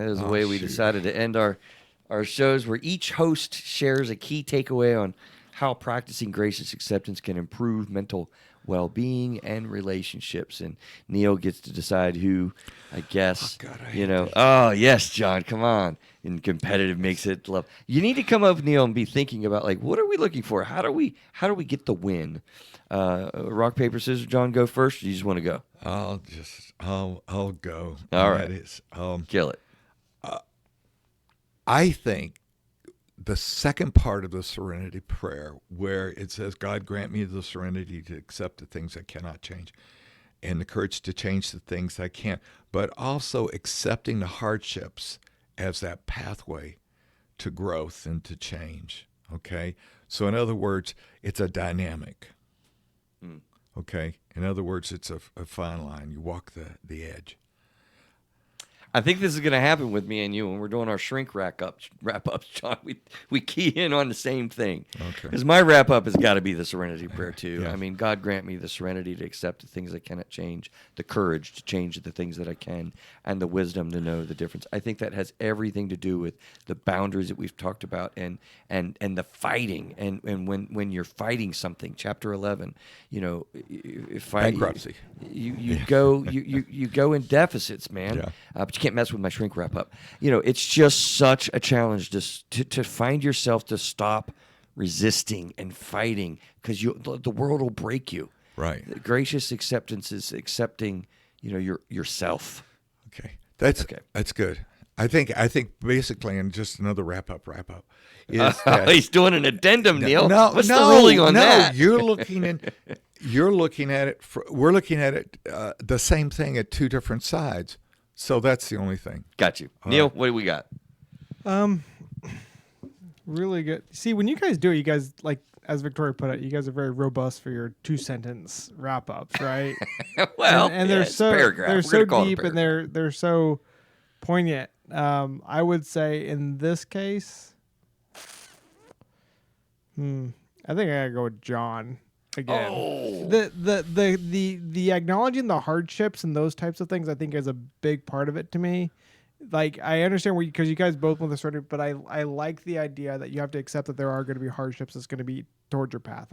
That is the way we decided to end our shows, where each host shares a key takeaway on how practicing gracious acceptance can improve mental well-being and relationships. And Neil gets to decide who, I guess, Oh, yes, John, come on. And competitive makes it love. You need to come up, Neil, and be thinking about, like, what are we looking for? How do we get the win? Rock, paper, scissors. John, go first. Or you just want to go? I'll go. All right. That is, kill it. I think the second part of the serenity prayer, where it says, God grant me the serenity to accept the things I cannot change and the courage to change the things I can't, but also accepting the hardships as that pathway to growth and to change. Okay? So in other words, it's a dynamic. Okay? In other words, it's a fine line. You walk the edge. I think this is going to happen with me and you when we're doing our shrink wrap-ups, John. We key in on the same thing. Okay. Because my wrap-up has got to be the serenity prayer, too. Yeah. I mean, God grant me the serenity to accept the things I cannot change, the courage to change the things that I can, and the wisdom to know the difference. I think that has everything to do with the boundaries that we've talked about and the fighting. And when you're fighting something, chapter 11, bankruptcy. You go in deficits, man. Yeah. But you can't mess with my shrink wrap up. It's just such a challenge to find yourself to stop resisting and fighting, because the world will break you. Right. The gracious acceptance is accepting, yourself. Okay. That's good. I think basically, and just another wrap up is that he's doing an addendum, Neil. What's the no, ruling on that? You're looking at it. We're looking at it the same thing at two different sides. So that's the only thing. Got you. Neil, what do we got? Really good. See, when you guys do it, you guys, like, as Victoria put it, you guys are very robust for your 2-sentence wrap-ups, right? Well, and they're so paragraph. they're so deep and they're so poignant. I would say in this case, I think I gotta go with John again. Oh. The acknowledging the hardships and those types of things, I think, is a big part of it to me. Like, I understand because you guys both want the sort of, but I like the idea that you have to accept that there are going to be hardships that's going to be towards your path.